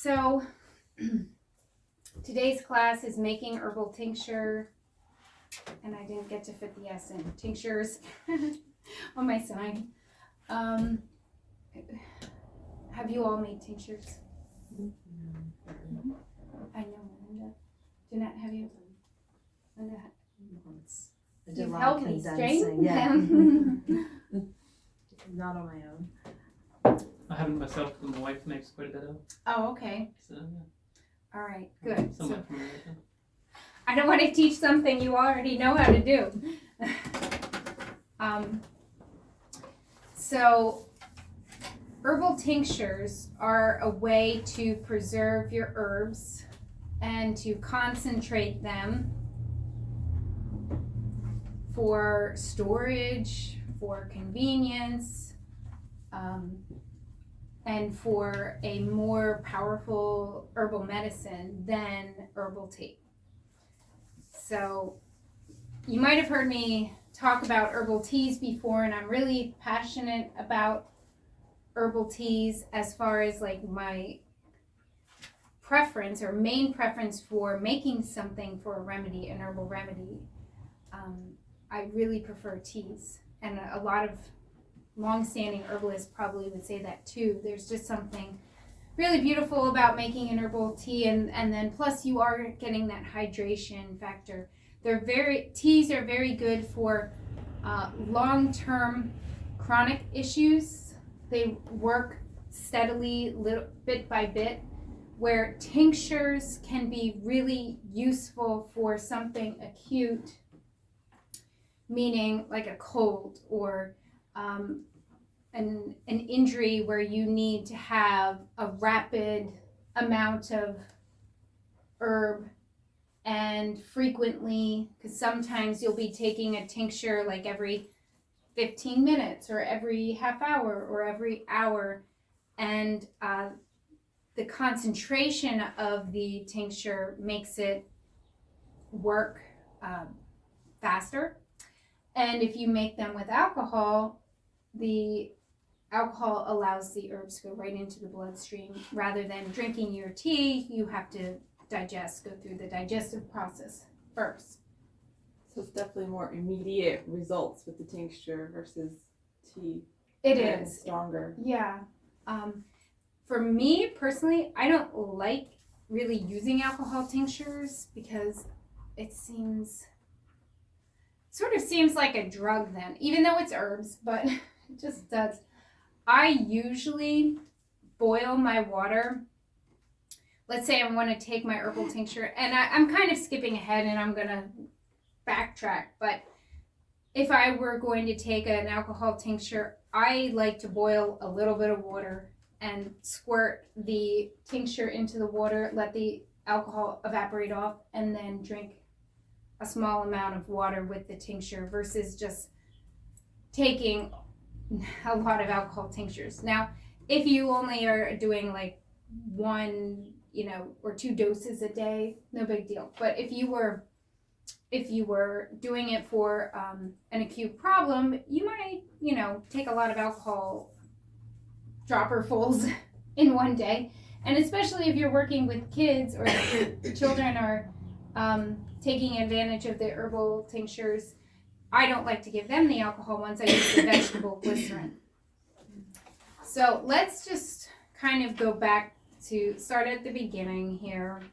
So today's class is making herbal tincture, and I didn't get to fit the S in tinctures on my sign. Have you all made tinctures? Mm-hmm. I know, Melinda. Jeanette, have you? Linda, you've helped me straighten them. Not on my own. I haven't myself, but my wife makes quite a bit of. Oh, okay. So, yeah. All right, good. Somewhat familiar with them. I don't want to teach something you already know how to do. So, herbal tinctures are a way to preserve your herbs and to concentrate them for storage, for convenience, and for a more powerful herbal medicine than herbal tea. So you might have heard me talk about herbal teas before, and I'm really passionate about herbal teas as far as like my preference or main preference for making something for a remedy, an herbal remedy. I really prefer teas, and a lot of long-standing herbalists probably would say that too. There's just something really beautiful about making an herbal tea, and then plus you are getting that hydration factor. Teas are very good for long-term chronic issues. They work steadily, bit by bit, where tinctures can be really useful for something acute, meaning like a cold or an injury where you need to have a rapid amount of herb and frequently, because sometimes you'll be taking a tincture like every 15 minutes or every half hour or every hour, and the concentration of the tincture makes it work faster. And if you make them with alcohol, the alcohol allows the herbs to go right into the bloodstream. Rather than drinking your tea, you have to go through the digestive process first. So it's definitely more immediate results with the tincture versus tea. It is stronger. Yeah. For me personally, I don't like really using alcohol tinctures because it sort of seems like a drug then, even though it's herbs, but it just does. I usually boil my water. Let's say I want to take my herbal tincture, and I'm kind of skipping ahead and I'm going to backtrack, but if I were going to take an alcohol tincture, I like to boil a little bit of water and squirt the tincture into the water, let the alcohol evaporate off, and then drink a small amount of water with the tincture versus just taking a lot of alcohol tinctures. Now, if you only are doing like 1, or 2 doses a day, no big deal. But if you were doing it for an acute problem, you might, take a lot of alcohol dropperfuls in one day. And especially if you're working with kids or if your children are taking advantage of the herbal tinctures, I don't like to give them the alcohol ones. I use the vegetable glycerin. So let's just kind of go back to start at the beginning here.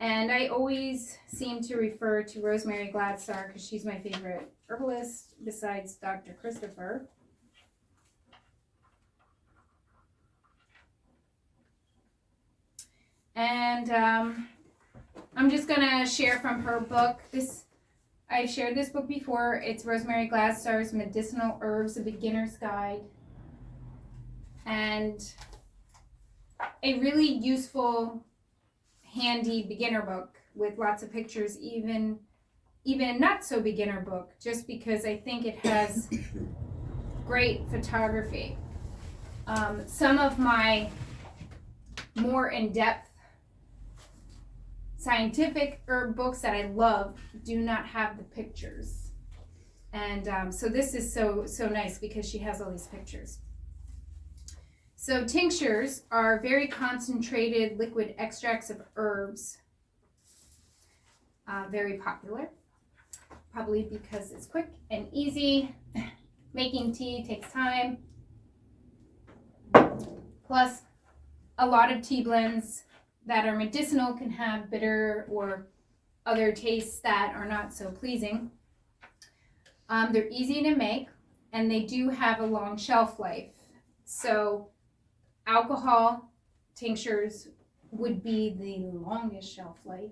And I always seem to refer to Rosemary Gladstar because she's my favorite herbalist besides Dr. Christopher. And I'm just going to share from her book. I shared this book before. It's Rosemary Gladstar's Medicinal Herbs, A Beginner's Guide. And a really useful, handy beginner book with lots of pictures, even not so beginner book, just because I think it has great photography. Some of my more in-depth scientific herb books that I love do not have the pictures, and so this is so nice because she has all these pictures. So tinctures are very concentrated liquid extracts of herbs. Very popular, probably because it's quick and easy. Making tea takes time. Plus, a lot of tea blends that are medicinal can have bitter or other tastes that are not so pleasing. They're easy to make, and they do have a long shelf life. So alcohol tinctures would be the longest shelf life.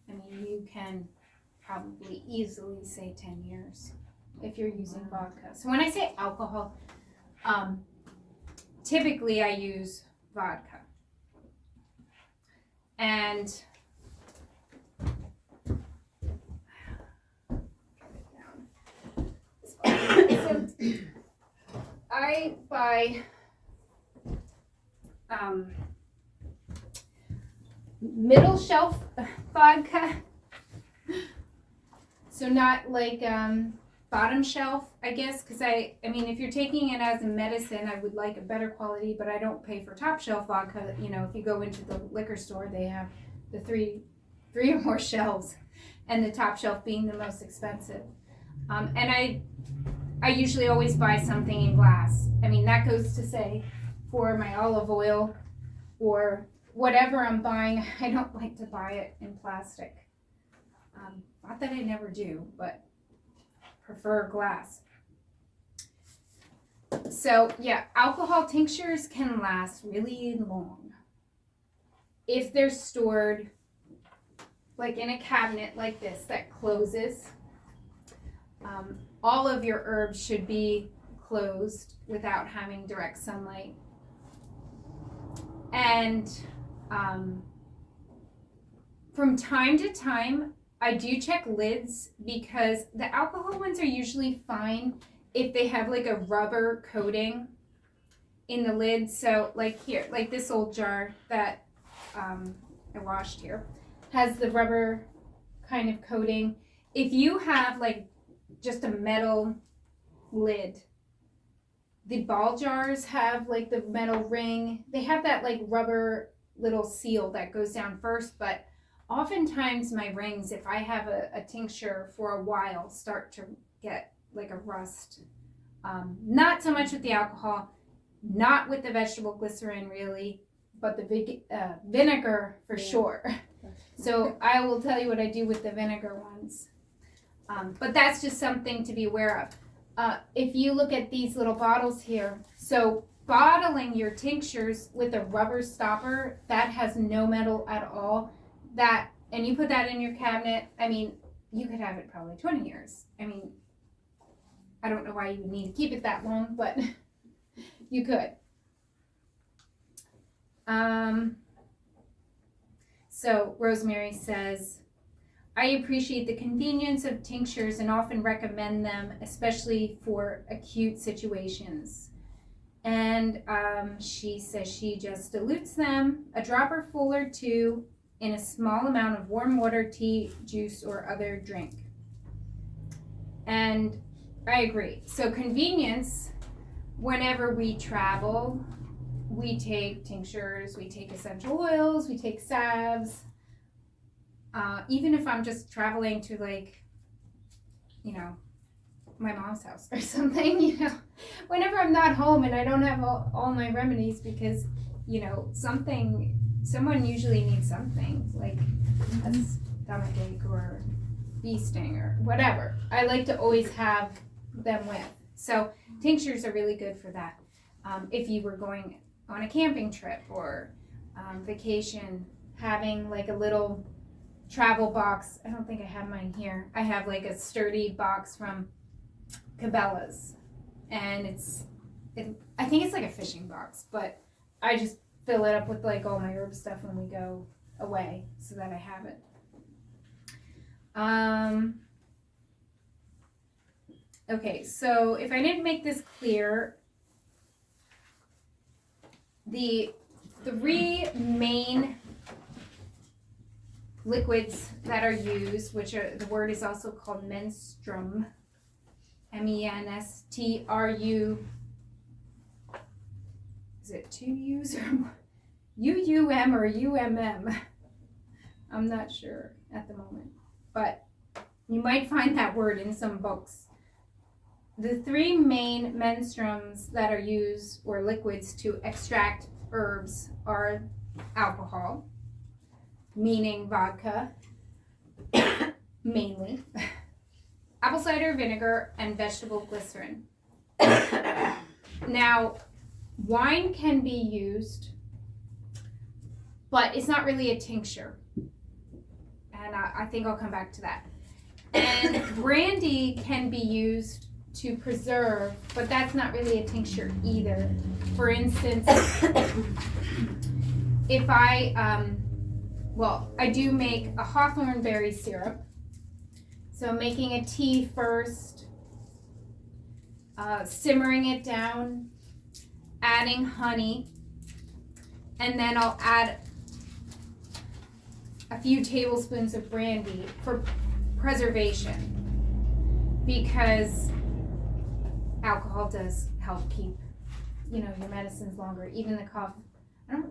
I mean, you can probably easily say 10 years if you're using vodka. So when I say alcohol, typically I use vodka. And so I buy middle shelf vodka, so not like bottom shelf, I guess, because I mean, if you're taking it as a medicine, I would like a better quality, but I don't pay for top shelf vodka. You know, if you go into the liquor store, they have the three or more shelves, and the top shelf being the most expensive. And I usually always buy something in glass. I mean, that goes to say for my olive oil or whatever I'm buying, I don't like to buy it in plastic. Not that I never do, but prefer glass. So yeah, alcohol tinctures can last really long if they're stored like in a cabinet like this that closes. All of your herbs should be closed without having direct sunlight. And from time to time, I do check lids because the alcohol ones are usually fine if they have like a rubber coating in the lid. So like here, like this old jar that I washed here has the rubber kind of coating. If you have like just a metal lid, the ball jars have like the metal ring. They have that like rubber little seal that goes down first, but oftentimes my rings, if I have a tincture for a while, start to get like a rust. Not so much with the alcohol, not with the vegetable glycerin really, but the vinegar for sure. So I will tell you what I do with the vinegar ones. But that's just something to be aware of. If you look at these little bottles here, so bottling your tinctures with a rubber stopper that has no metal at all, and you put that in your cabinet, I mean, you could have it probably 20 years. I mean, I don't know why you would need to keep it that long, but you could. So Rosemary says, I appreciate the convenience of tinctures and often recommend them, especially for acute situations. And she says she just dilutes them, a dropper full or two, in a small amount of warm water, tea, juice, or other drink. And I agree. So convenience, whenever we travel, we take tinctures, we take essential oils, we take salves. Even if I'm just traveling to like, you know, my mom's house or something, you know, whenever I'm not home and I don't have all my remedies because, you know, someone usually needs something like a stomachache or bee sting or whatever. I like to always have them with. So tinctures are really good for that. If you were going on a camping trip or vacation, having like a little travel box. I don't think I have mine here. I have like a sturdy box from Cabela's, and I think it's like a fishing box, but I just fill it up with like all my herb stuff when we go away so that I have it. Okay, so if I didn't make this clear, the three main liquids that are used, which are, the word is also called menstruum, menstru, is it 2 U's or UUM or UMM? I'm not sure at the moment, but you might find that word in some books. The 3 main menstruums that are used, or liquids, to extract herbs are alcohol, meaning vodka, mainly, apple cider vinegar, and vegetable glycerin. Now, wine can be used, but it's not really a tincture. And I think I'll come back to that. And brandy can be used to preserve, but that's not really a tincture either. For instance, if I do make a hawthorn berry syrup. So making a tea first, simmering it down, adding honey, and then I'll add a few tablespoons of brandy for preservation, because alcohol does help keep, your medicines longer. Even the cough,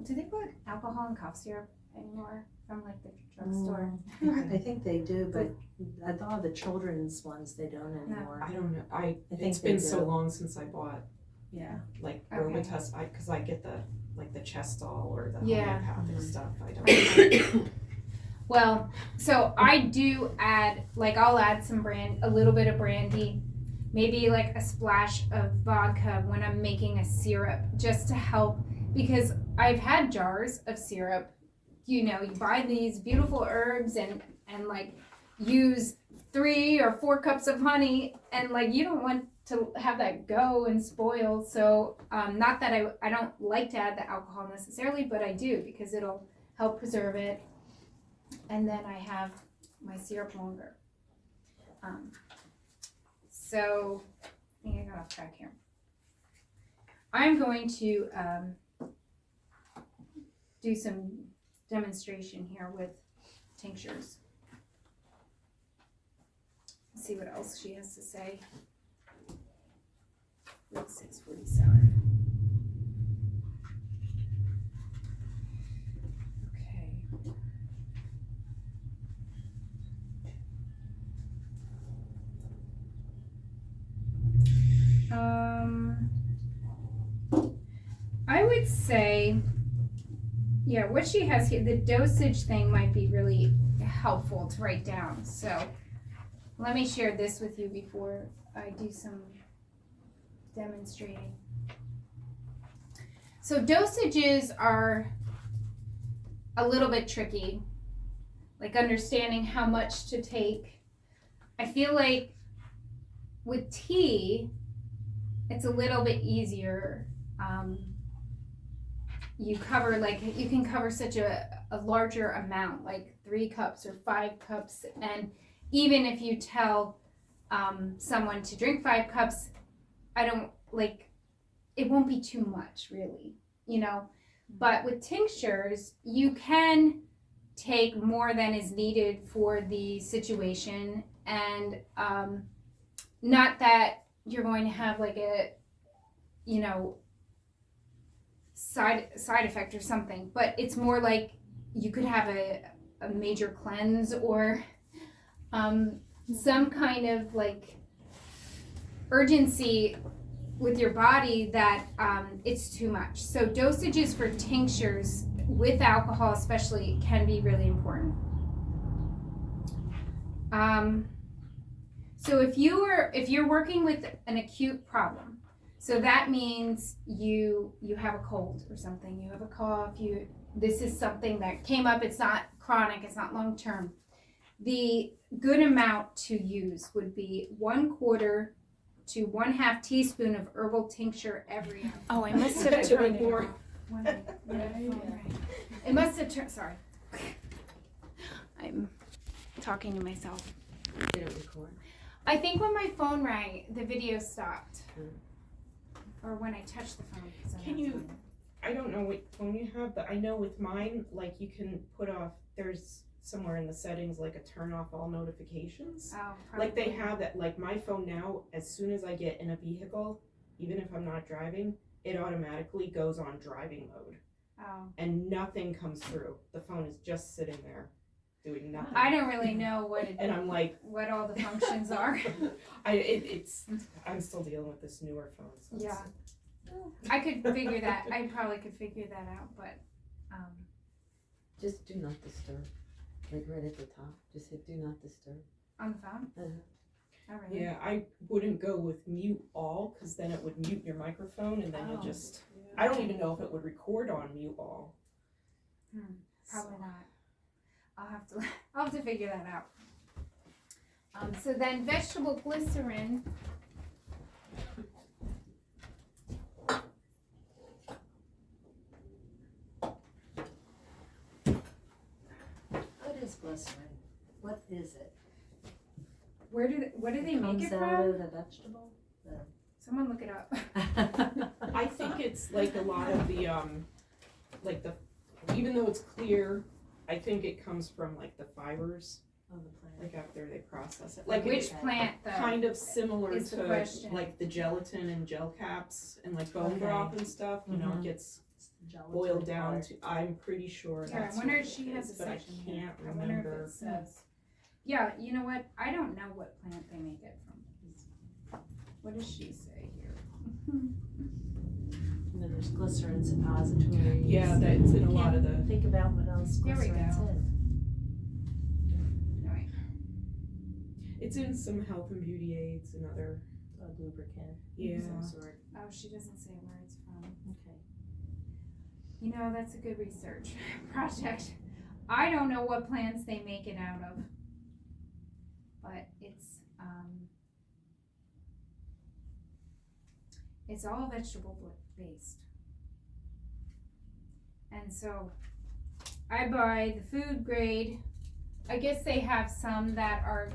do they put alcohol in cough syrup anymore from like the drugstore? I think they do, but a lot of the children's ones they don't anymore. I don't know. I think It's they been do. so long since I bought Yeah. like Okay. Robitussin, because I get the Chestol or the Yeah. homeopathic stuff. I don't. Well, so I do add, I'll add a little bit of brandy, maybe like a splash of vodka when I'm making a syrup, just to help, because I've had jars of syrup. You buy these beautiful herbs and like use 3 or 4 cups of honey, and you don't want to have that go and spoil. So not that I don't like to add the alcohol necessarily, but I do, because it'll help preserve it, and then I have my syrup longer. So I think I got off track here. I'm going to do some demonstration here with tinctures. Let's see what else she has to say. 6:47. Okay. I would say, what she has here, the dosage thing might be really helpful to write down. So let me share this with you before I do some demonstrating. So dosages are a little bit tricky, like understanding how much to take. I feel like with tea, it's a little bit easier. You can cover such a larger amount, like 3 cups or 5 cups. And even if you tell someone to drink 5 cups, it won't be too much, really, But with tinctures, you can take more than is needed for the situation, and not that you're going to have like a, side effect or something, but it's more like you could have a major cleanse or some kind of like urgency with your body that it's too much. So dosages for tinctures with alcohol especially can be really important. So if you're working with an acute problem, so that means you have a cold or something, you have a cough, this is something that came up, it's not chronic, it's not long term. The good amount to use would be 1/4 to 1/2 teaspoon of herbal tincture every hour. Oh, I must have turned it off. It must have turned, sorry. I'm talking to myself. Did it record? I think when my phone rang, the video stopped. Or when I touched the phone. Can you? I don't know when you have I know with mine, like you can put off. There's somewhere in the settings like a turn off all notifications. Oh, like they have that. Like my phone now, as soon as I get in a vehicle, even if I'm not driving, it automatically goes on driving mode Oh. and nothing comes through. The phone is just sitting there doing nothing. I don't really know what And I'm like, what all the functions are. I'm still dealing with this newer phone. So Yeah. I could figure that. I probably could figure that out, but Just do not disturb. Like right at the top. Just hit do not disturb. on the phone. Oh, really? Yeah, I wouldn't go with mute all because then it would mute your microphone and then Oh. you just. I don't even know if it would record on mute all. Probably not. I'll have to figure that out. So then vegetable glycerin. What is glycerin? What is it? What do they make it Comes out from? of the vegetable? Someone look it up. I think it's like a lot of the like the even though it's clear, I think it comes from like the fibers Of the plant. like after they process it. Like Which it's plant though? kind of similar is the to question. like the gelatin and gel caps and like bone Okay. broth and stuff. You know, it gets It's the gelatin boiled down part. to. I'm pretty sure Here, that's. I wonder what if she it has is, a but I section here. can't I wonder if remember. it says. Yeah, you know what? I don't know what plant they make it from. What does she say here? And then there's glycerin suppositories. Yeah, that's in a lot of the. Think about what else There we glycerin's go. in. Anyway, It's in some health and beauty aids and other. A lubricant Yeah. of some sort. oh, she doesn't say where it's from. Okay. You know, that's a good research project. I don't know what plants they make it out of, but it's all vegetable based. And so I buy the food grade. I guess they have some that are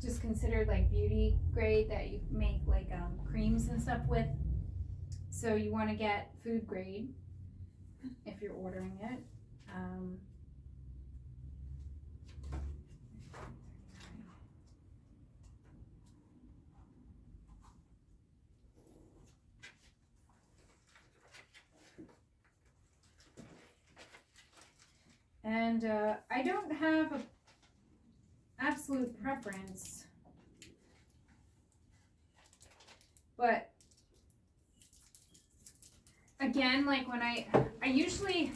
just considered like beauty grade that you make like creams and stuff with. So you want to get food grade if you're ordering it. And I don't have a absolute preference, but again, like when I usually,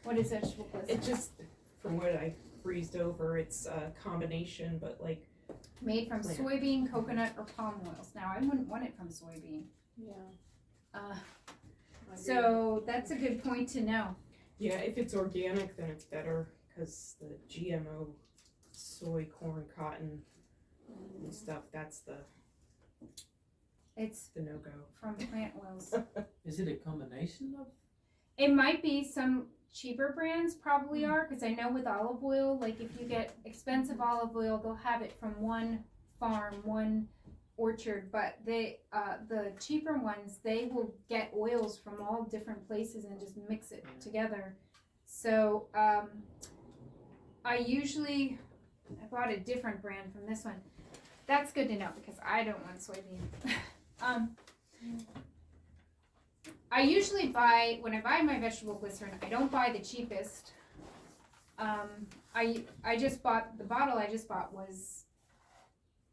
what is vegetable glycerin? It just, from what I breezed over, it's a combination, but like. Made from Like- soybean, coconut, or palm oils. Now, I wouldn't want it from soybean. Yeah. So that's a good point to know. Yeah, if it's organic, then it's better because the GMO, soy, corn, cotton, and stuff, that's It's the no-go. from plant oils. Is it a combination of? It might be some cheaper brands probably are, because I know with olive oil, like if you get expensive olive oil, they'll have it from one farm, one orchard, but the cheaper ones, they will get oils from all different places and just mix it together. So I bought a different brand from this one. That's good to know because I don't want soybean. I usually buy, when I buy my vegetable glycerin, I don't buy the cheapest. I just bought, the bottle I just bought was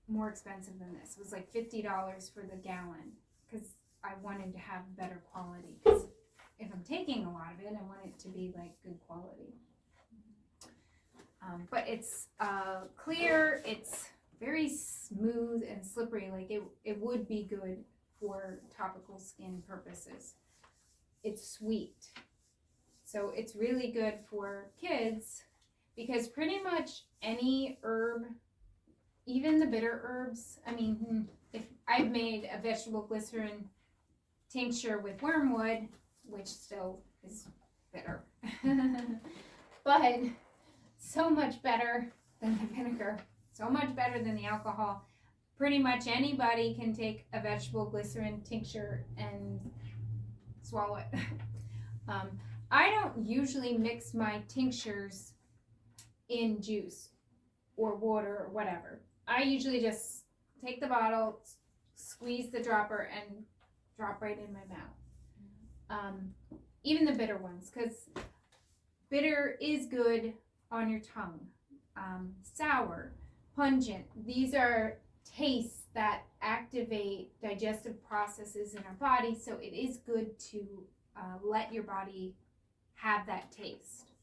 more expensive than this. It was like $50 for the gallon because I wanted to have better quality. Because if I'm taking a lot of it, I want it to be like good quality. But it's clear, it's very smooth and slippery. Like it would be good for topical skin purposes. It's sweet. So it's really good for kids because pretty much any herb, even the bitter herbs, I mean, if I've made a vegetable glycerin tincture with wormwood, which still is bitter, but so much better than the vinegar, so much better than the alcohol. Pretty much anybody can take a vegetable glycerin tincture and swallow it. I don't usually mix my tinctures in juice or water or whatever. I usually just take the bottle, squeeze the dropper, and drop right in my mouth. even the bitter ones, because bitter is good on your tongue. Sour, pungent, these are tastes that activate digestive processes in our body, so it is good to let your body have that taste.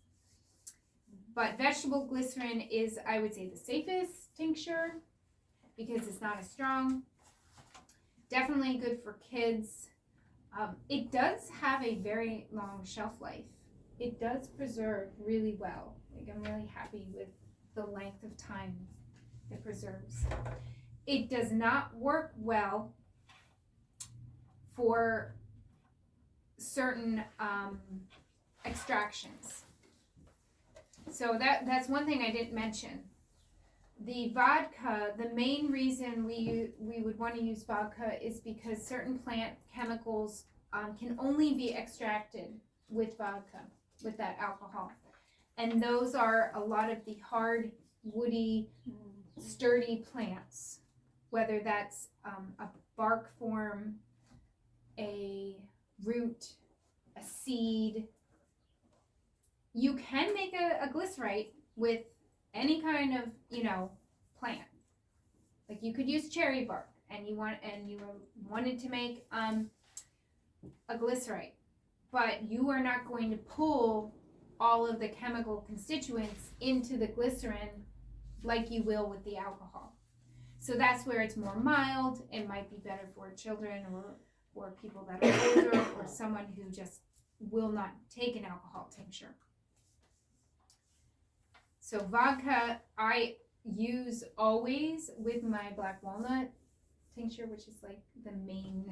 But vegetable glycerin is, I would say, the safest tincture because it's not as strong. Definitely good for kids. It does have a very long shelf life. It does preserve really well. Like, I'm really happy with the length of time it preserves. It does not work well for certain extractions. So that's one thing I didn't mention. The vodka, the main reason we would want to use vodka is because certain plant chemicals can only be extracted with vodka, with that alcohol. And those are a lot of the hard, woody, sturdy plants, whether that's a bark form, a root, a seed. You can make a glycerite with any kind of, plant. Like you could use cherry bark and you wanted to make a glycerite, but you are not going to pull all of the chemical constituents into the glycerin like you will with the alcohol. So that's where it's more mild. It might be better for children or people that are older or someone who just will not take an alcohol tincture. So vodka, I use always with my black walnut tincture, which is like the main,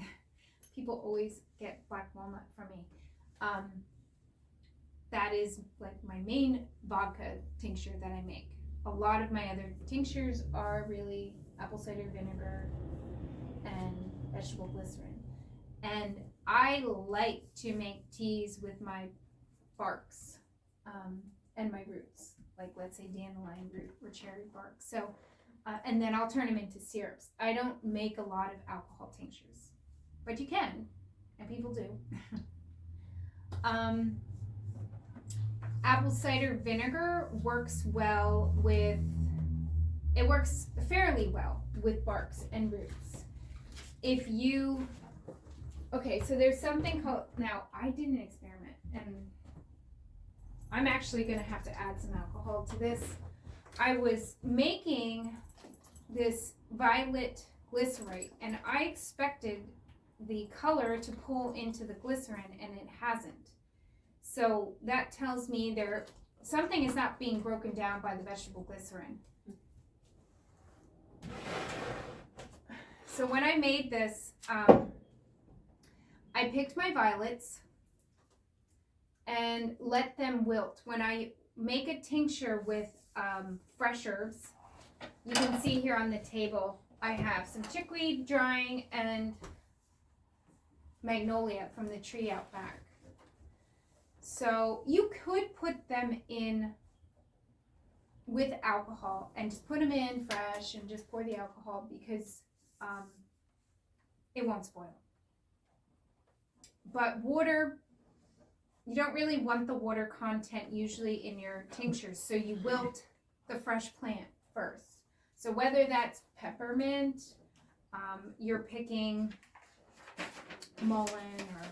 people always get black walnut from me. That is like my main vodka tincture that I make. A lot of my other tinctures are really apple cider vinegar and vegetable glycerin. And I like to make teas with my barks and my roots, like let's say dandelion root or cherry bark. So, and then I'll turn them into syrups. I don't make a lot of alcohol tinctures, but you can, and people do. Apple cider vinegar works fairly well with barks and roots. So there's something called, now I did an experiment and I'm actually gonna have to add some alcohol to this. I was making this violet glycerite and I expected the color to pull into the glycerin and it hasn't. So that tells me something is not being broken down by the vegetable glycerin. So when I made this, I picked my violets and let them wilt. When I make a tincture with fresh herbs, you can see here on the table, I have some chickweed drying and magnolia from the tree out back. So you could put them in with alcohol and just put them in fresh and just pour the alcohol because it won't spoil. But water, you don't really want the water content usually in your tinctures, so you wilt the fresh plant first. So whether that's peppermint, you're picking mullein or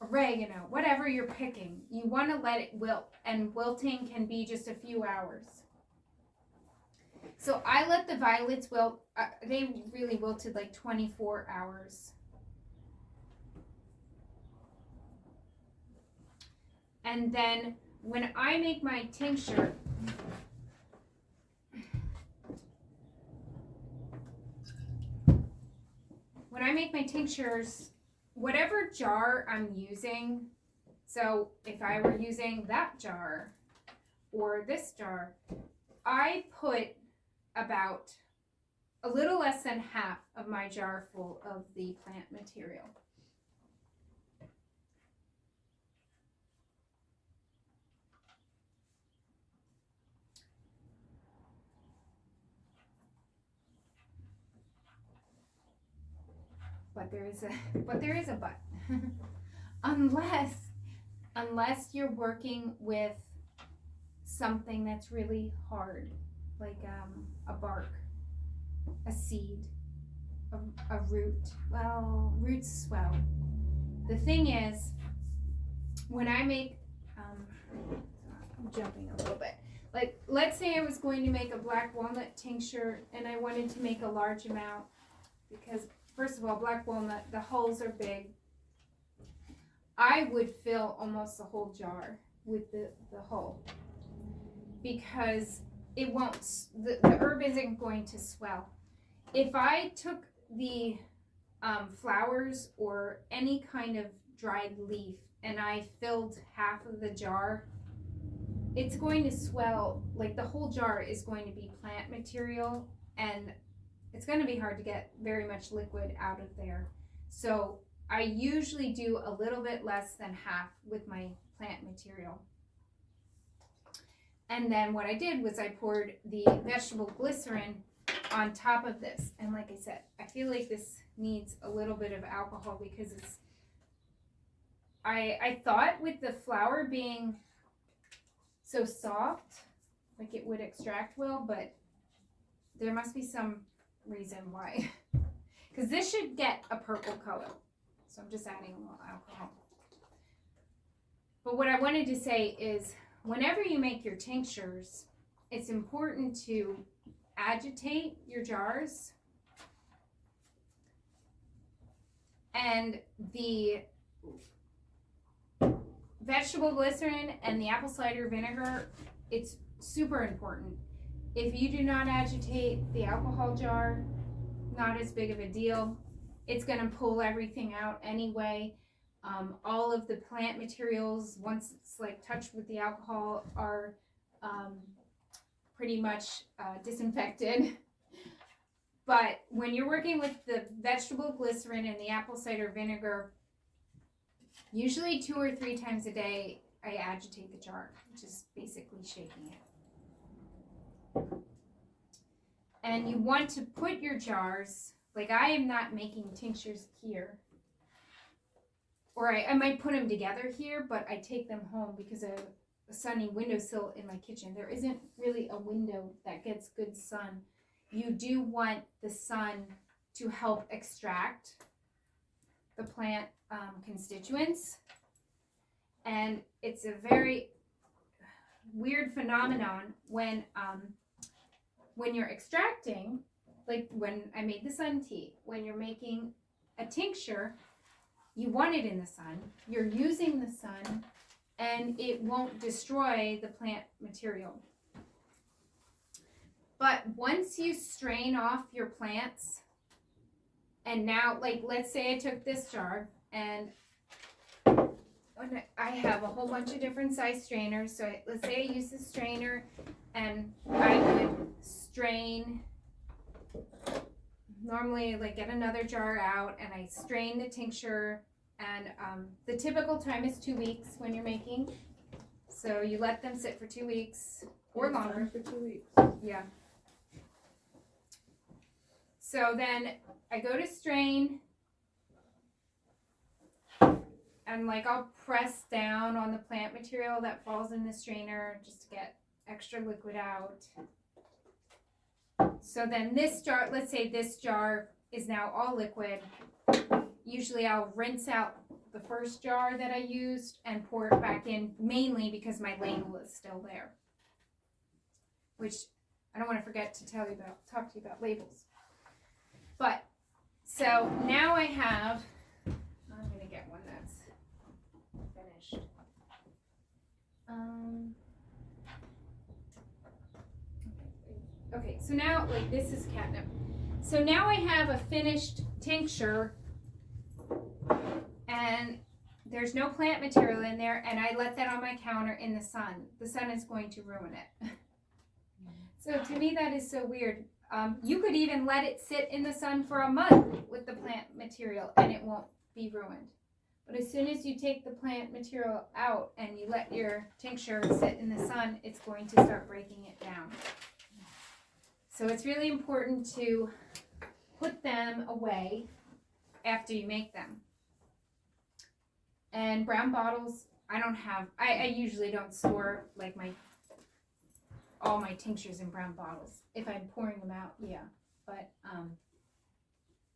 oregano, whatever you're picking, you want to let it wilt, and wilting can be just a few hours. So I let the violets wilt, they really wilted like 24 hours. And then when I make my tincture, whatever jar I'm using, so if I were using that jar or this jar, I put about a little less than half of my jar full of the plant material. But there is a but. unless you're working with something that's really hard, like a bark, a seed, a root. Well, roots swell. The thing is, when I make, I'm jumping a little bit. Like, let's say I was going to make a black walnut tincture and I wanted to make a large amount because, first of all, black walnut, the hulls are big. I would fill almost the whole jar with the hull because it won't, the herb isn't going to swell. If I took the flowers or any kind of dried leaf and I filled half of the jar, it's going to swell. Like, the whole jar is going to be plant material and it's going to be hard to get very much liquid out of there. So I usually do a little bit less than half with my plant material. And then what I did was I poured the vegetable glycerin on top of this. And like I said, I feel like this needs a little bit of alcohol because it's, I thought with the flour being so soft, like it would extract well, but there must be some reason why. Because this should get a purple color. So I'm just adding a little alcohol. But what I wanted to say is, whenever you make your tinctures, it's important to agitate your jars. And the vegetable glycerin and the apple cider vinegar, it's super important. If you do not agitate the alcohol jar, not as big of a deal. It's going to pull everything out anyway. All of the plant materials, once it's like touched with the alcohol, are pretty much disinfected. But when you're working with the vegetable glycerin and the apple cider vinegar, usually 2 or 3 times a day, I agitate the jar, which is basically shaking it. And you want to put your jars, like I am not making tinctures here. Or I might put them together here, but I take them home because of a sunny windowsill in my kitchen. There isn't really a window that gets good sun. You do want the sun to help extract the plant constituents. And it's a very weird phenomenon when you're extracting, like when I made the sun tea, when you're making a tincture, you want it in the sun, you're using the sun, and it won't destroy the plant material. But once you strain off your plants, and now, like, let's say I took this jar, and I have a whole bunch of different size strainers, so let's say I use this strainer, and I would strain, normally like get another jar out, and I strain the tincture, and the typical time is 2 weeks when you're making, so you let them sit for 2 weeks or longer. For 2 weeks. Yeah. So then I go to strain, and like I'll press down on the plant material that falls in the strainer just to get extra liquid out. So then this jar, let's say this jar is now all liquid. Usually I'll rinse out the first jar that I used and pour it back in, mainly because my label is still there. Which I don't want to forget to talk to you about labels. But, so now I have, I'm going to get one that's finished. Okay, so now, like, this is catnip. So now I have a finished tincture, and there's no plant material in there, and I let that on my counter in the sun. The sun is going to ruin it. So to me, that is so weird. You could even let it sit in the sun for a month with the plant material, and it won't be ruined. But as soon as you take the plant material out and you let your tincture sit in the sun, it's going to start breaking it down. So it's really important to put them away after you make them. And brown bottles, I usually don't store like all my tinctures in brown bottles. If I'm pouring them out, yeah. But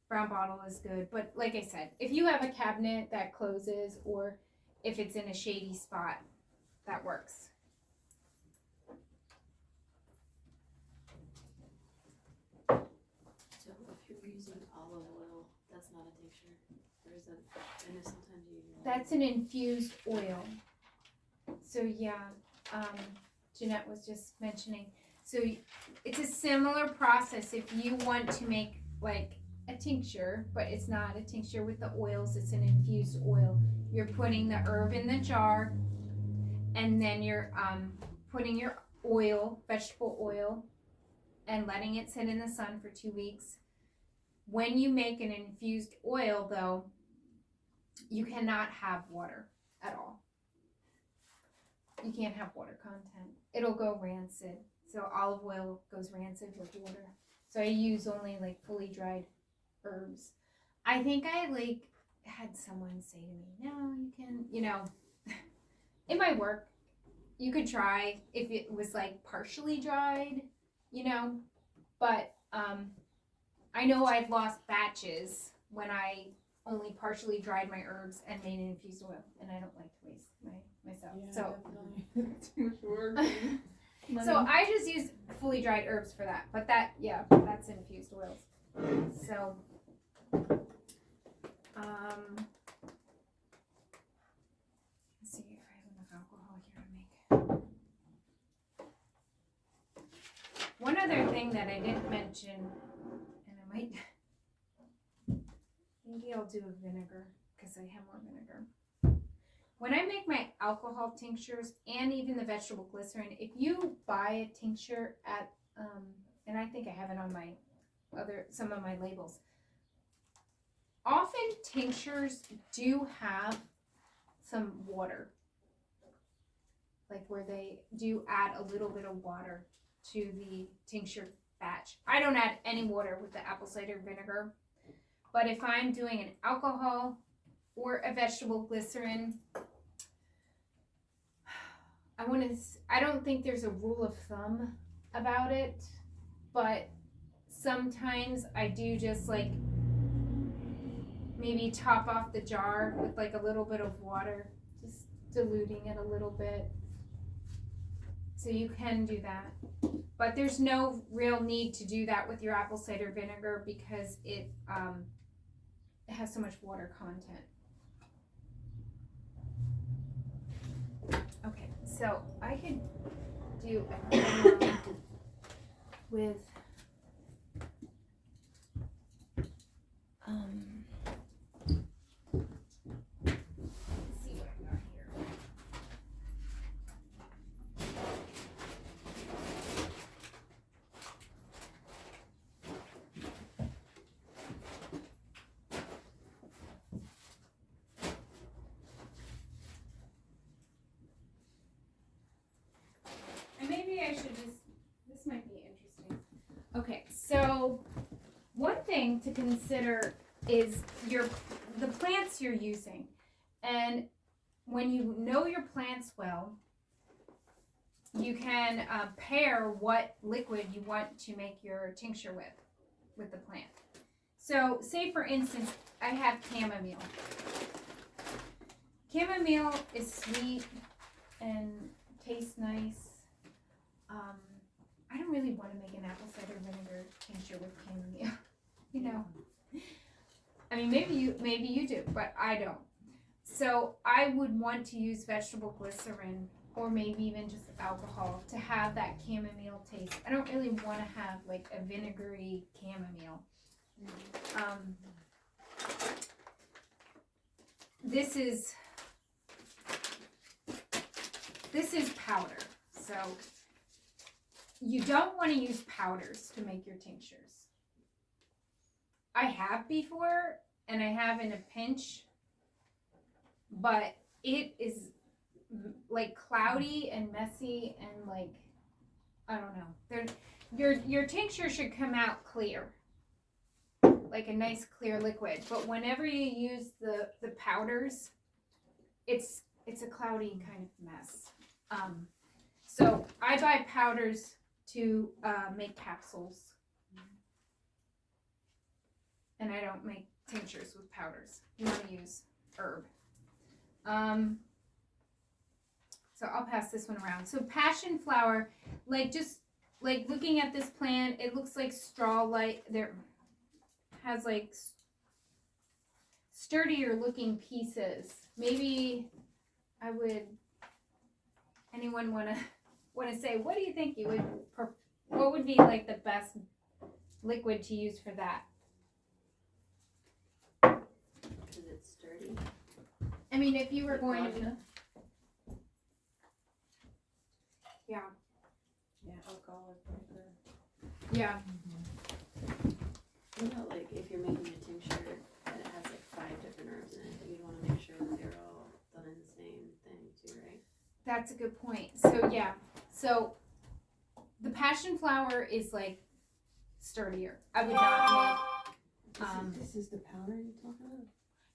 brown bottle is good. But like I said, if you have a cabinet that closes or if it's in a shady spot, that works. So if you're using olive oil, that's not a tincture, or is that? I know sometimes you. That's an infused oil. So yeah, Jeanette was just mentioning. So it's a similar process if you want to make like a tincture, but it's not a tincture with the oils, it's an infused oil. You're putting the herb in the jar, and then you're putting your oil, vegetable oil, and letting it sit in the sun for 2 weeks. When you make an infused oil, though, you cannot have water at all. You can't have water content. It'll go rancid. So olive oil goes rancid with water. So I use only like fully dried herbs. I think I had someone say to me, no, you can, it might work. You could try if it was like partially dried, but I know I've lost batches when I only partially dried my herbs and made an infused oil, and I don't like to waste myself. Yeah, So definitely. Too much work. so I just use fully dried herbs for that. But that's infused oils. So let's see if I have enough alcohol here to make. One other thing that I didn't mention, and I might, maybe I'll do a vinegar because I have more vinegar. When I make my alcohol tinctures and even the vegetable glycerin, if you buy a tincture at, and I think I have it on some of my labels, often tinctures do have some water, like where they do add a little bit of water to the tincture batch. I don't add any water with the apple cider vinegar, but if I'm doing an alcohol or a vegetable glycerin, I don't think there's a rule of thumb about it, but sometimes I do just like maybe top off the jar with like a little bit of water, just diluting it a little bit. So you can do that, but there's no real need to do that with your apple cider vinegar because it has so much water content. Okay, so I could do a demo with let's see what I got here. And maybe I should this might be interesting. Okay, so one thing to consider is the plants you're using. And when you know your plants well, you can pair what liquid you want to make your tincture with the plant. So say for instance, I have chamomile. Chamomile is sweet and tastes nice. I don't really want to make an apple cider vinegar tincture with chamomile, I mean, maybe you do, but I don't. So I would want to use vegetable glycerin or maybe even just alcohol to have that chamomile taste. I don't really want to have like a vinegary chamomile. This is powder, so you don't want to use powders to make your tinctures. I have before, and I have in a pinch, but it is like cloudy and messy and like, I don't know. Your tincture should come out clear, like a nice clear liquid. But whenever you use the powders, it's a cloudy kind of mess. So I buy powders to make capsules, and I don't make tinctures with powders. You want to use herb. So I'll pass this one around. So passion flower, just looking at this plant, it looks like straw-like. There has sturdier looking pieces. Maybe I would. Anyone want to say, what do you think you would? What would be the best liquid to use for that? Because it's sturdy. I mean, if you were going to be. Yeah. Yeah, alcoholic vinegar. Yeah. What about if you're making a tincture and it has 5 different herbs in it, you'd want to make sure that they're all done in the same thing too, right? That's a good point. So yeah. So the passion flower is sturdier. I would not make. This is the powder you're talking about?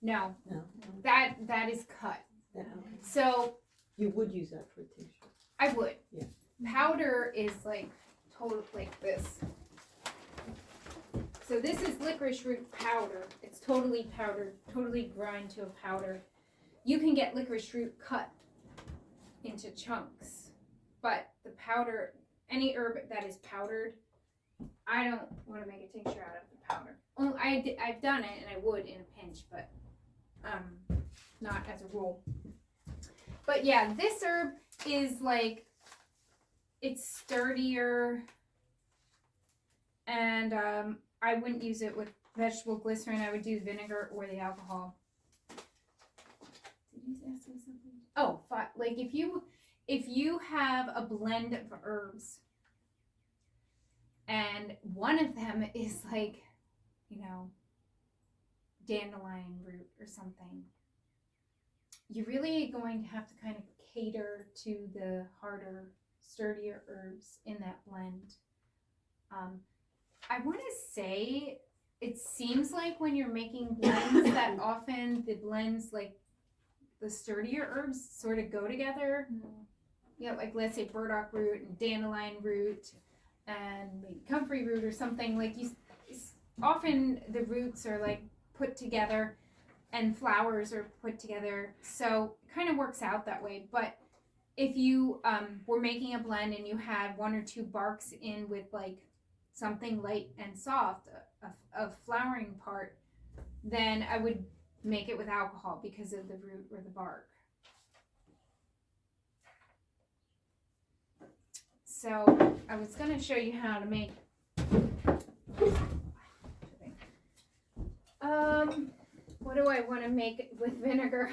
No. No. That is cut. That, okay. So You would use that for a tincture. I would. Yeah. Powder is total this. So this is licorice root powder. It's totally powdered, totally grind to a powder. You can get licorice root cut into chunks, but the powder, any herb that is powdered, I don't want to make a tincture out of the powder. Well, I've done it, and I would in a pinch, but not as a rule. But yeah, this herb is it's sturdier, and I wouldn't use it with vegetable glycerin. I would do vinegar or the alcohol. Did you ask me something? Oh, if you have a blend of herbs, and one of them is dandelion root or something, you're really going to have to kind of cater to the harder, sturdier herbs in that blend. I want to say it seems like when you're making blends that often the blends the sturdier herbs sort of go together. Yeah, let's say burdock root and dandelion root and maybe comfrey root or something. Often the roots are put together and flowers are put together, so it kind of works out that way. But if you were making a blend and you had 1 or 2 barks in with something light and soft, a flowering part, then I would make it with alcohol because of the root or the bark. So I was going to show you how to make what do I want to make with vinegar?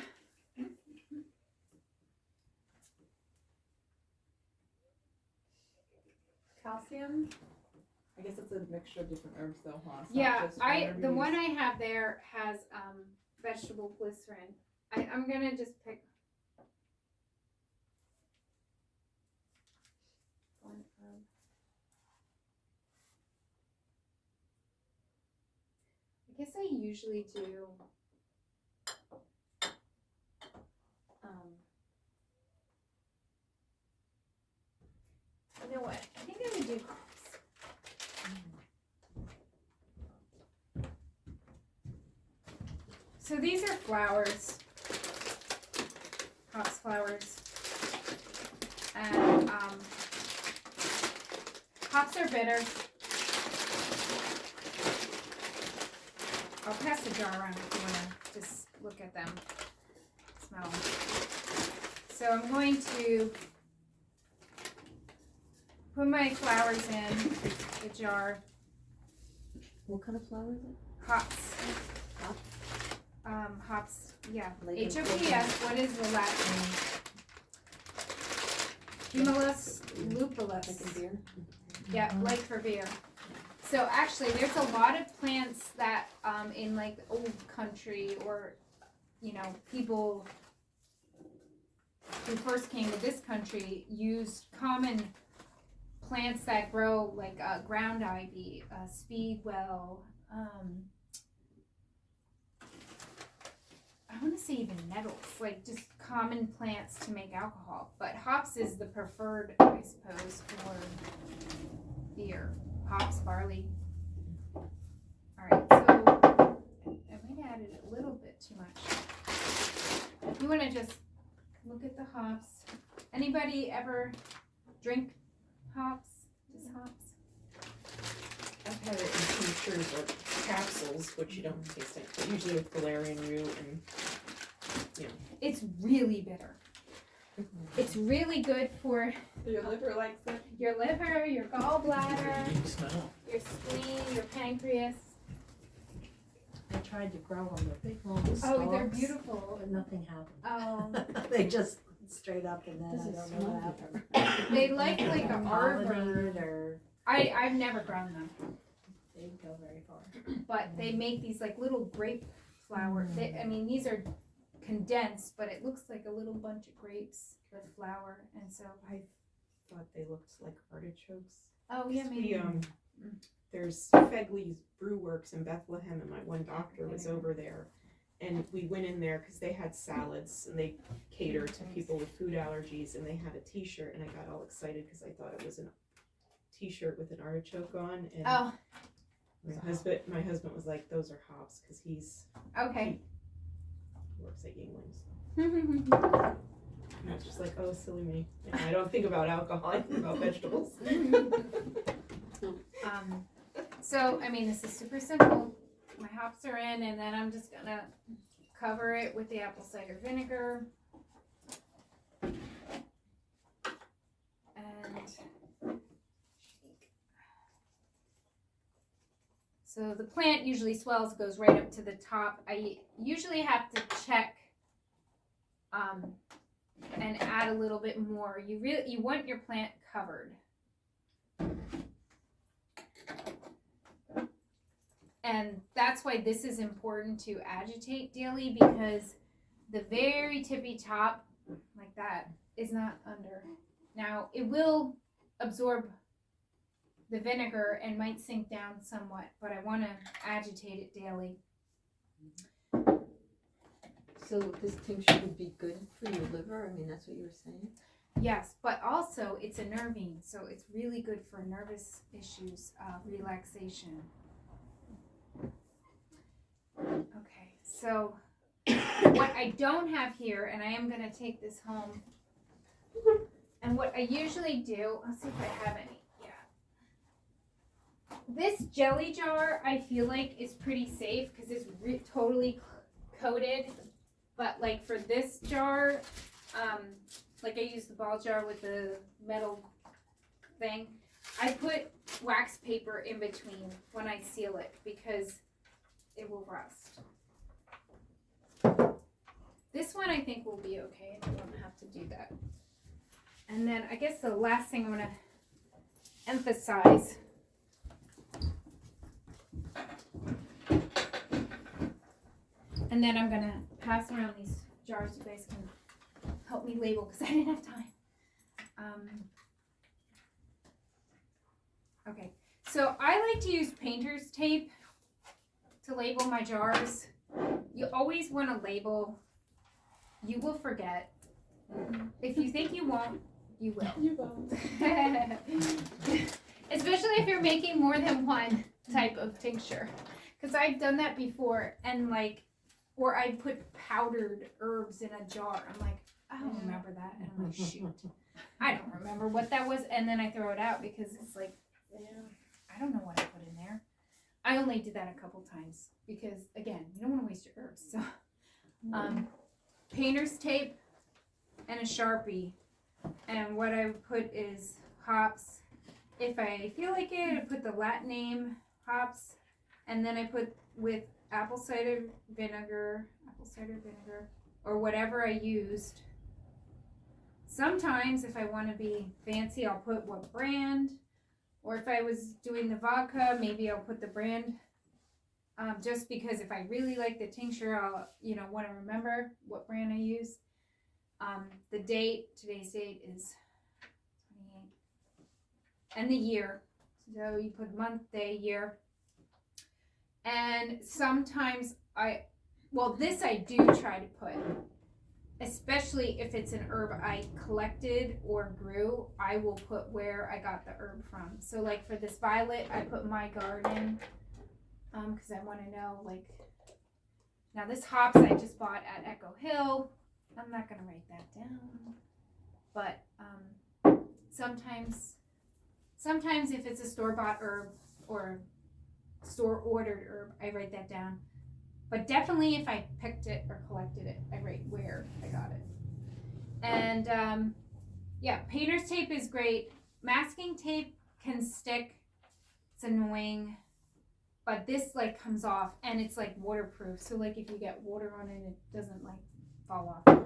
Calcium? I guess it's a mixture of different herbs though, huh? It's not Yeah, just one herb the you one use. I have there has vegetable glycerin. I'm gonna just pick one herb. I guess I usually do you know what? I think I would do hops. So these are flowers, hops flowers, and hops are bitter. I'll pass the jar around if you want to just look at them, smell them. So I'm going to put my flowers in the jar. What kind of flower is it? Hops. Hops? Hops, yeah. Like H-O-P-S, what is the Latin? Humulus lupulus. Like in beer? Yeah, like for beer. So actually, there's a lot of plants that in the old country or, people who first came to this country used common plants that grow ground ivy, speedwell. I want to say even nettles, like just common plants to make alcohol. But hops is the preferred, I suppose, for beer. Hops, barley. All right, so I might have added a little bit too much. You want to just look at the hops. Anybody ever drink hops? Just hops? I've had it in tinctures or capsules, which you don't taste it, but usually with valerian root and It's really bitter. It's really good for Your liver likes it. your liver, your gallbladder, You can smell. your spleen, your pancreas. I tried to grow them, they're big long stalks. Oh, they're beautiful. But nothing happened. Oh, They just straight up and then Does I it don't know smell what good? happened. they like a arbor. Pollinated or I've never grown them, they didn't go very far. but they make these like little grape flower. I mean, these are condensed, but it looks like a little bunch of grapes with flour, and so. I thought they looked like artichokes. Oh yeah, maybe. There's Fegley's Brew Works in Bethlehem, and my one doctor was over there, and we went in there because they had salads and they cater to people with food allergies, and they had a T-shirt, and I got all excited because I thought it was a T-shirt with an artichoke on, and Oh, my husband was like, "Those are hops," because he's okay. he works at Yingling. So. And I was just like, "Oh, silly me! I don't think about alcohol; I think about vegetables." So, I mean, this is super simple. My hops are in, and then I'm just gonna cover it with the apple cider vinegar. And so the plant usually swells, goes right up to the top. I usually have to check and add a little bit more. You want your plant covered. And that's why this is important to agitate daily, because the very tippy top, like that, is not under. Now, it will absorb the vinegar and might sink down somewhat, but I want to agitate it daily. So this tincture would be good for your liver? I mean, that's what you were saying? Yes, but also it's a nervine, so it's really good for nervous issues, relaxation. Okay, so what I don't have here, and I am going to take this home, and what I usually do, I'll see if I have any. Yeah. This jelly jar, I feel like, is pretty safe because it's totally coated, but like for this jar, like I use the ball jar with the metal thing, I put wax paper in between when I seal it because it will rust. This one I think will be okay. I won't have to do that. And then I guess the last thing I'm going to emphasize and then I'm going to pass around these jars. You guys can help me label because I didn't have time. Okay, so I like to use painter's tape to label my jars. You always want to label. You will forget. If you think you won't, you will. You will. Especially if you're making more than one type of tincture. Because I've done that before, and like, or I put powdered herbs in a jar. I'm like, I don't remember that. And I'm like, shoot. I don't remember what that was. And then I throw it out because it's like, I don't know what I put in there. I only did that a couple times because, again, you don't want to waste your herbs. So, painter's tape and a Sharpie. And what I put is hops. If I feel like it, I put the Latin name hops. And then I put with apple cider vinegar, or whatever I used. Sometimes, if I want to be fancy, I'll put what brand. Or if I was doing the vodka, maybe I'll put the brand. Just because if I really like the tincture, I'll want to remember what brand I use. The date, today's date is 28. And the year. So you put month, day, year. And sometimes well, this I do try to put, especially if it's an herb I collected or grew, I will put where I got the herb from. So like for this violet, I put my garden, because I want to know, like, now this hops I just bought at Echo Hill. I'm not going to write that down, but sometimes if it's a store-bought herb or store-ordered herb, I write that down. But definitely if I picked it or collected it, I write where I got it. And yeah, painter's tape is great. Masking tape can stick. It's annoying. But this like comes off and it's like waterproof. So like if you get water on it, it doesn't like fall off.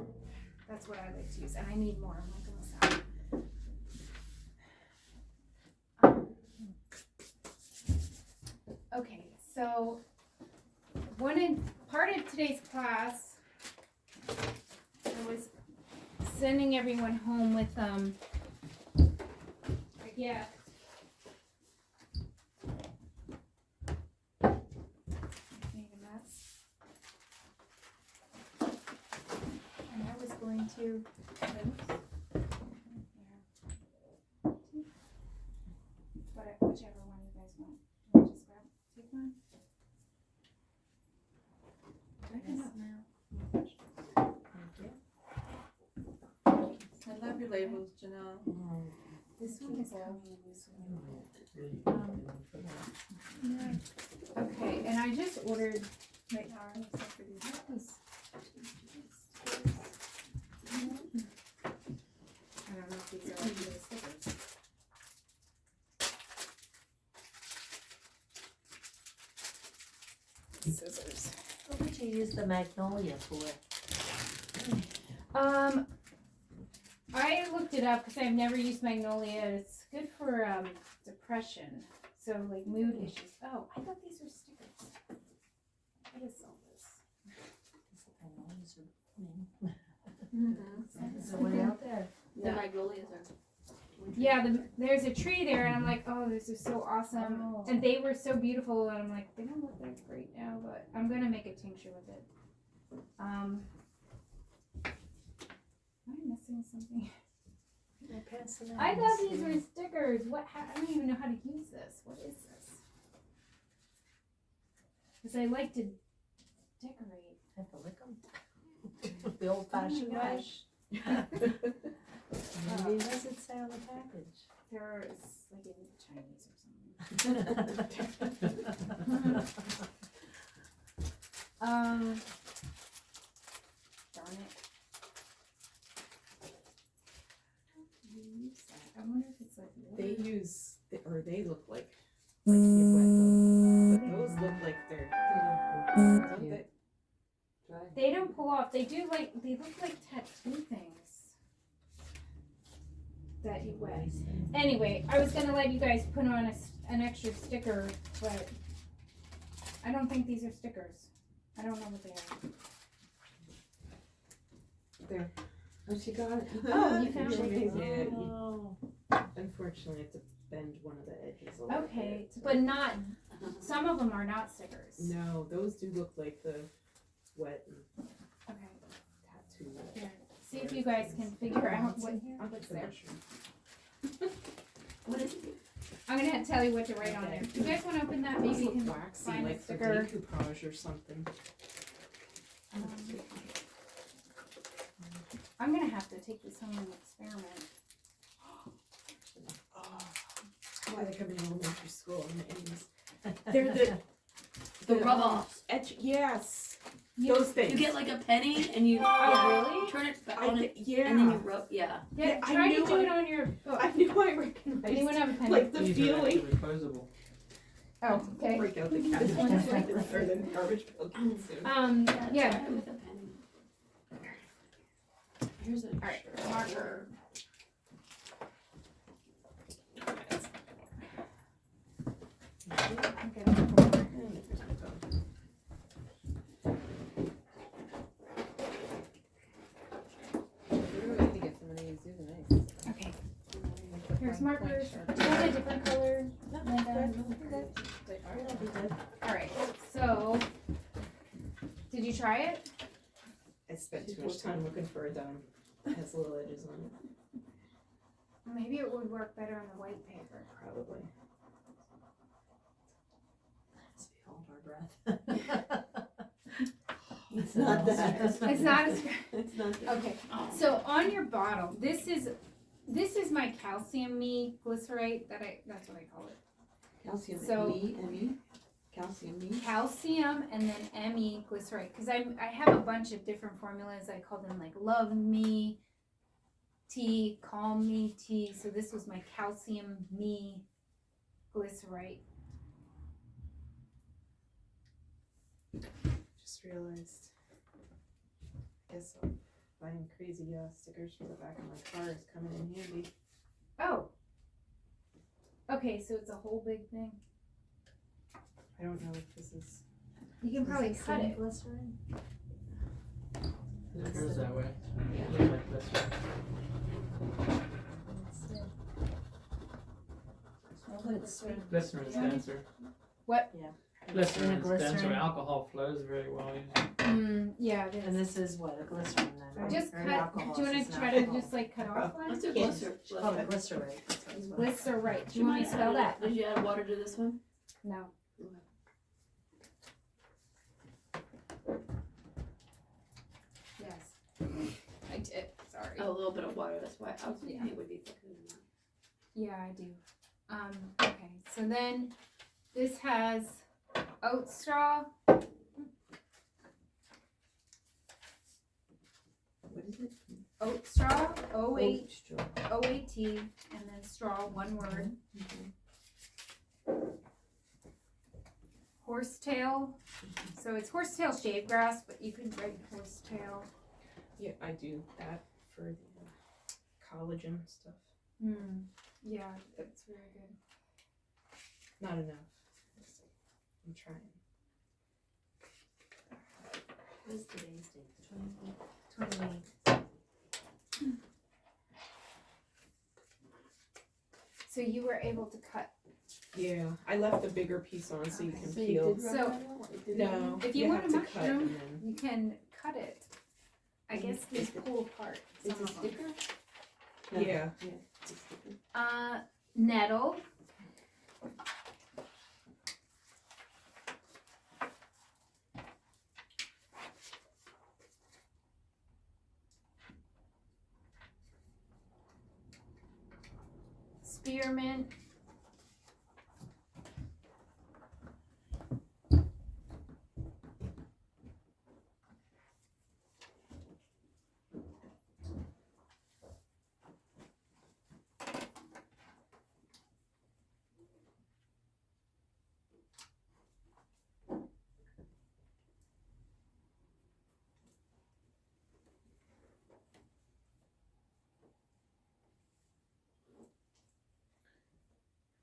That's what I like to use. And I need more. I'm like almost out. Okay, so part of today's class, I was sending everyone home with a gift. Made a mess. And I was going to whichever one you guys want. Do you want to just take one? Open up now. I love your labels, Janelle. This one is all okay, and I just ordered right now. Except for these. I don't know if these are the stickers. Scissors. What would you use the magnolia for? I looked it up because I've never used magnolia. It's good for depression, so like mood issues. Oh, I thought these were stickers. What is all this? Magnolias are There's one out there. The magnolias are. Yeah, there's a tree there, and I'm like, oh, this is so awesome. Oh. And they were so beautiful, and I'm like, they don't look that great now, but I'm gonna make a tincture with it. Am I missing something? I thought these were stickers. What? I don't even know how to use this. What is this? Because I like to decorate. Have to lick them. The old-fashioned Oh my way. Maybe what does it say on the package? There's like in Chinese or something. Darn it. I wonder if it's like They use, or they look like you wet them. But those look like they're, don't they? they don't pull off. They do like, they look like tattoo things that you wet. Anyway, I was gonna let you guys put on an extra sticker, but I don't think these are stickers. I don't know what they are. There. Oh, she got it. Oh, you found She it. made it. Oh. Unfortunately, I have to bend one of the edges a little Okay, bit. but not, some of them are not stickers. No, those do look like the wet and Okay, tattoo. here. See if you guys can figure out what's there. What is it? I'm gonna tell you what to write on there. Do you guys wanna open that? Maybe Those you look can waxy, find a like for sticker. decoupage or something. I'm gonna have to take this home and experiment. Why they come in elementary school in the 80s. They're The rub-offs. Yes, You- those things. You get like a penny and you Oh, really? turn it back I on thi- it yeah. and then you rub. Yeah. Yeah, Yeah, I try to knew do I- it on your book. I knew I recognized. Anyone have a pen? Like the These are feeling. actually closable. Oh, okay. Break out the This one's like cabinet rather than garbage pail soon. Yeah. Try it with a penny. Here's a Alright, marker. Okay, okay. Here's markers. Do you want a different color? Linda? That'll be good. Alright, so Did you try it? I spent too much time looking for a dime that has little edges on it. Maybe it would work better on the white paper. Probably. Let's be hold our breath. It's not that. It's not as It's not that. okay. So on your bottle, this is my calcium me glycerate that's what I call it. Calcium So- Me. Calcium Me. Calcium and then Me glycerate because I have a bunch of different formulas. I call them like Love Me tea, Calm Me tea. So this was my calcium me glycerate. Just realized. I guess buying crazy stickers for the back of my car is coming in handy. Oh. Okay, so it's a whole big thing. I don't know if this is. You can probably cut it. Glycerin? It goes that way. It looks like glycerin. Glycerin is denser. What? Yeah. Glycerin is denser. Glycerin. Alcohol flows very well. Yeah, it And is. this is what, a glycerin then? right? Just Or an cut. alcohol, Do you want it's to an try to alcohol. just like cut off one? Let's do Yes. glycer. Oh, glycerate. That's what it's called. Glycerate. Do you want me to spell that? Did you add water to this one? No. Yes. I did. Sorry. Oh, a little bit of water. That's why I was thinking Yeah. it would be thicker than that. Yeah, I do. Okay. So then this has oat straw. What is it? Oat straw. O-8. straw. O-A-T. And then straw, one word. Horsetail. So it's horsetail shade grass, but you can write horsetail. Yeah, I do that for the collagen stuff. Yeah, that's very good. Not enough. I'm trying. What is today's date? 28. So you were able to cut. Yeah, I left the bigger piece on so you Okay. can So you peel. did So- rub that out? It did No, If you want have a to cut mushroom, and then. you can cut it. I guess these pull apart. It's some a of them. sticker? Yeah. It's a sticker. Nettle. Spearmint.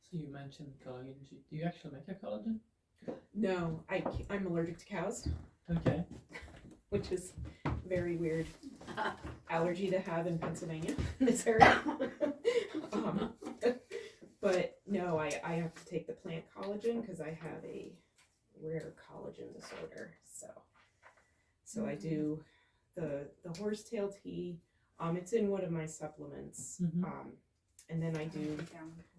So you mentioned collagen. Do you actually make a collagen? No, I'm allergic to cows, Okay. which is very weird allergy to have in Pennsylvania, in this area. But no, I have to take the plant collagen because I have a rare collagen disorder. So I do the horsetail tea. It's in one of my supplements. Mhm. And then I do.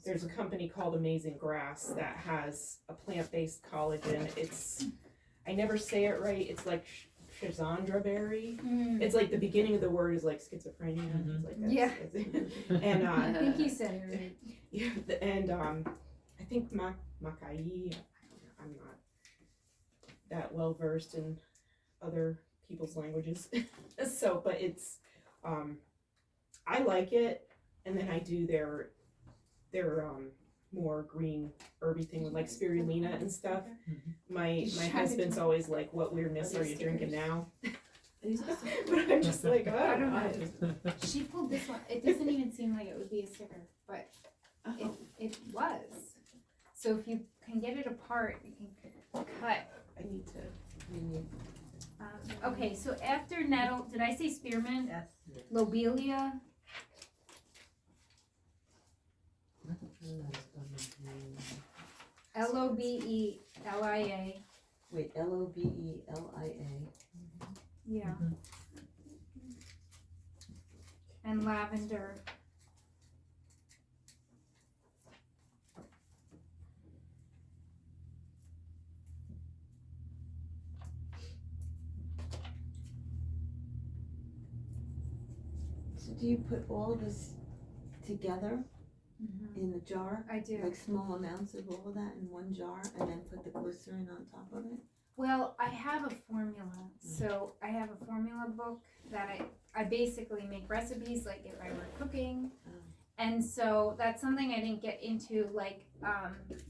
There's a company called Amazing Grass that has a plant-based collagen. I never say it right. It's like Shazandra berry. It's like the beginning of the word is like schizophrenia. Mhm. It's like that's, Yeah. And I think you said it right. yeah, and I think Makai. I'm not that well versed in other people's languages, so but it's I like it, and then I do their more green herby thing with like spirulina and stuff. My husband's always like, "What weirdness are you drinking now?" But I'm just like, I don't know. She pulled this one. It doesn't even seem like it would be a sticker, but it was. So if you can get it apart, you can cut. I need to. Okay, so after nettle, did I say spearmint? Yes. Lobelia. Lobelia. Wait, Lobelia. Yeah. Mhm. And lavender. So do you put all this together in the jar? I do. Like small amounts of all of that in one jar and then put the glycerin on top of it? Well, I have a formula. So I have a formula book that I basically make recipes like if I were cooking. And so that's something I didn't get into, like,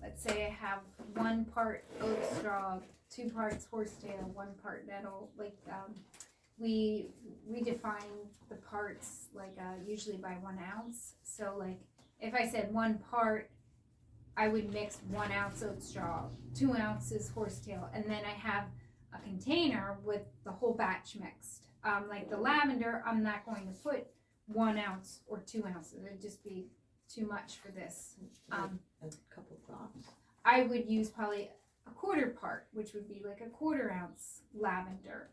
let's say I have 1 part oat straw, 2 parts horsetail, 1 part nettle. Like, we define the parts, like, usually by 1 ounce. So, like, if I said 1 part, I would mix 1 ounce oat straw, 2 ounces horsetail, and then I have a container with the whole batch mixed. Like the lavender, I'm not going to put 1 ounce or 2 ounces. It'd just be too much for this. A couple drops. I would use probably a 1/4 part, which would be like a 1/4 ounce lavender.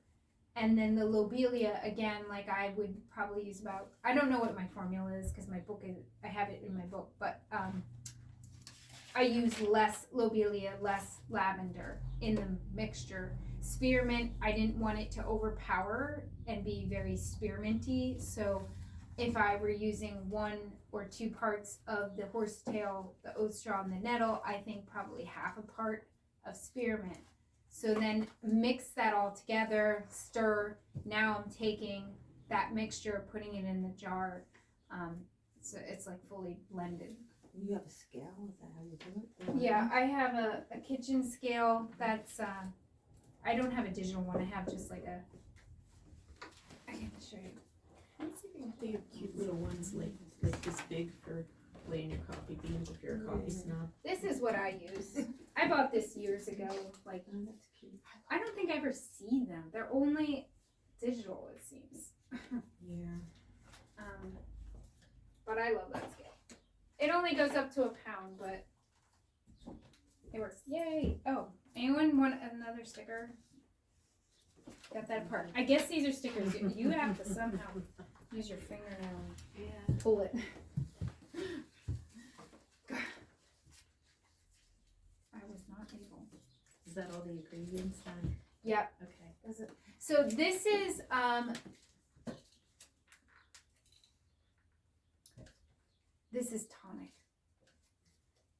And then the lobelia, again, like I would probably use about, I don't know what my formula is because my book is, I have it in my book, but I use less lobelia, less lavender in the mixture. Spearmint, I didn't want it to overpower and be very spearminty, so if I were using 1 or 2 parts of the horsetail, the oat straw, and the nettle, I think probably 1/2 a part of spearmint. So then mix that all together, stir. Now I'm taking that mixture, putting it in the jar, so it's like fully blended. You have a scale? Is that how you do it? Yeah, I have a kitchen scale that's, I don't have a digital one, I have just like I can show you. They have cute little ones like this big for laying your coffee beans if you're a coffee snob. This is what I use. I bought this years ago, like, Oh, that's cute. I don't think I ever see them. They're only digital, it seems. Yeah. But I love that scale. It only goes up to a pound, but it works. Yay! Oh, anyone want another sticker? Got that part. I guess these are stickers. You have to somehow use your fingernail and pull it. I was not able. Is that all the ingredients then? Yep. Okay. So this is tonic.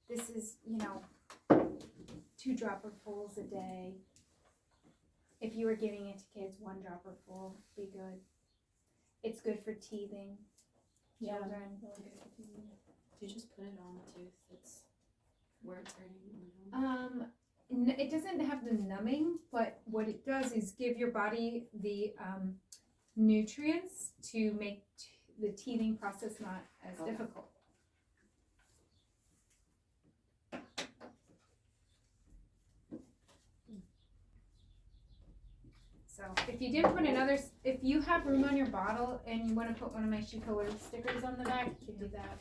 This is, 2 dropperfuls a day. If you were giving it to kids, 1 dropperful be good. It's good for teething. Children. Do you just put it on the tooth that's where it's hurting? It doesn't have the numbing, but what it does is give your body the nutrients to make the teething process not as difficult. So if you didn't put if you have room on your bottle and you want to put one of my shoe color stickers on the back, you can do that.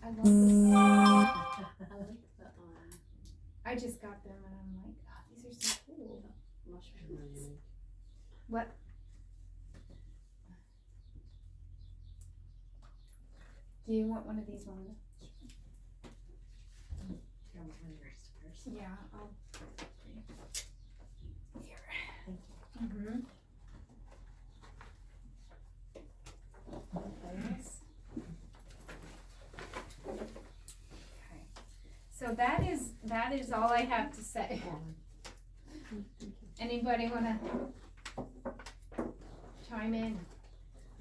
I love this. I like the I just got them and I'm like, oh, these are so cool. mushrooms. What? Do you want one of these ones? Yeah, I'll. Here. Thank you. Mm-hmm. Okay. So that is all I have to say. Anybody wanna chime in?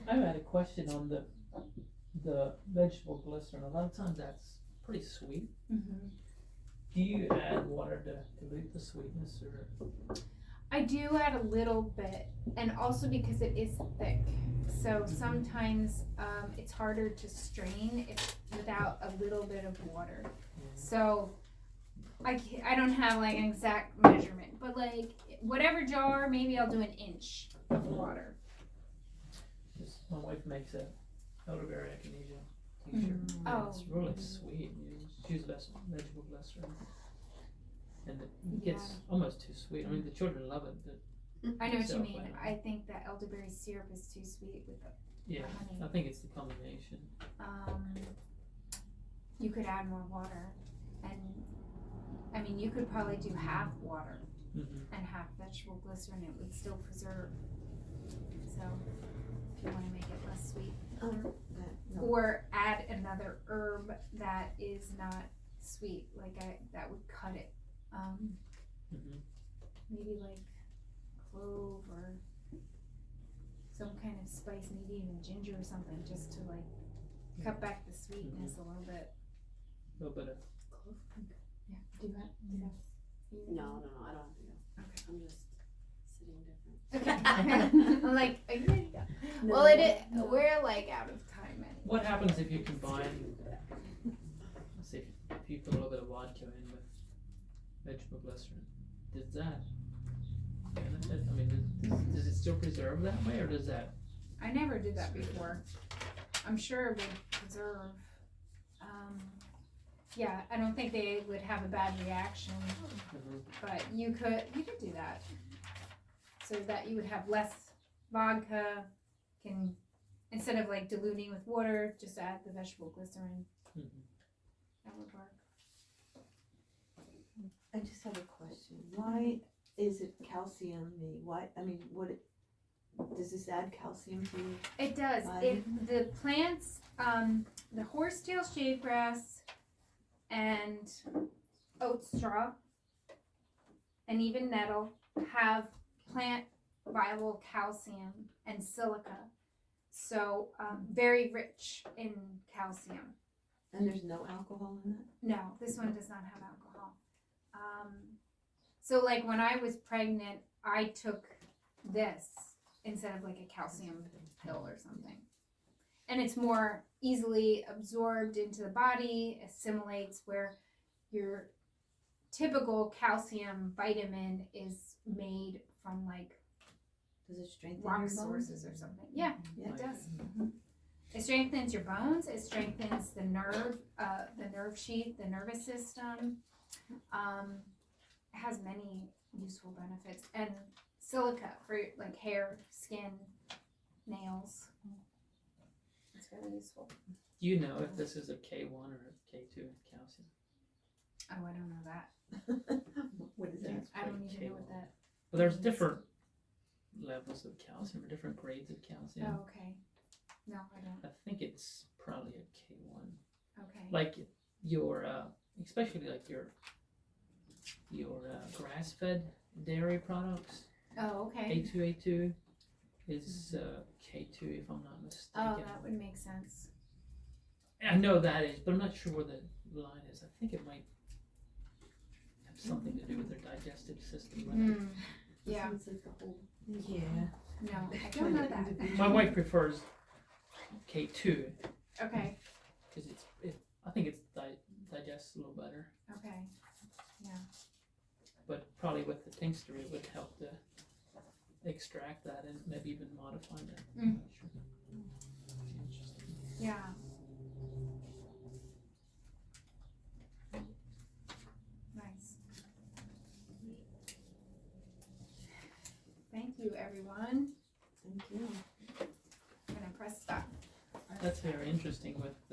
I had a question on the vegetable glycerin. A lot of times that's pretty sweet. Mm-hmm. Do you add water to dilute the sweetness, or? I do add a little bit, and also because it is thick. So sometimes it's harder to strain without a little bit of water. So I don't have like an exact measurement, but like whatever jar, maybe I'll do 1 inch of water. Just, my wife makes a elderberry echinacea tincture. Oh. It's really sweet. You choose best vegetable glycerin. and it gets almost too sweet. I mean, the children love it, but I know what you myself, mean. don't. I think that elderberry syrup is too sweet with the Yeah, honey. I think it's the combination. You could add more water, and I mean, you could probably do half water Mm-hmm. and half vegetable glycerin. It would still preserve. So, if you want to make it less sweet, No. or add another herb that is not sweet, that would cut it. Mm-hmm. Maybe like clove or some kind of spice, maybe even ginger or something, just to like cut back the sweetness a little bit. A little bit of Yeah, do that. Do that. No, I don't have to go. Okay. I'm just sitting different. Okay. I'm like, are you ready to go? Well, we're like out of time anyway. What happens if you combine, let's see, if you put a little bit of vodka in with vegetable glycerin, does that benefit? I mean, does it still preserve that way, or does that? I never did that before. I'm sure it would preserve. Yeah, I don't think they would have a bad reaction, but you could do that, so that you would have less vodka. Instead of like diluting with water, just add the vegetable glycerin. That would work. I just have a question. Why is it calcium? Why? I mean, does this add calcium to you? It does. The plants, the horsetail shavegrass, and oat straw, and even nettle have plant viable calcium and silica. So very rich in calcium. And there's no alcohol in that? No, this one does not have alcohol. So like when I was pregnant, I took this instead of like a calcium pill or something. And it's more easily absorbed into the body, assimilates, where your typical calcium vitamin is made from like Does it strengthen rock your bones? sources or something. Yeah, Yeah. it does. It strengthens your bones. It strengthens the nerve sheath, the nervous system. It has many useful benefits, and silica for like hair, skin, nails. It's very useful. Do you know if this is a K1 or a K2 calcium? Oh, I don't know that. What is that? I don't even know what that. Well, there's different levels of calcium or different grades of calcium. Oh, okay. No, I don't. I think it's probably a K1. Okay. Like your, especially like your grass-fed dairy products. Oh, okay. A2 is K2 if I'm not mistaken. Oh, that would make sense. I know that is, but I'm not sure where the line is. I think it might have something to do with their digestive system. Mm. Yeah. Sounds like the whole thing. Yeah. No, I don't know that. My wife prefers K2 Okay. because I think it digests a little better. Okay. But probably with the tincture, it would help to extract that and maybe even modify that. Mm. Yeah. Nice. Thank you, everyone. Thank you. I'm gonna press stop. That's very interesting with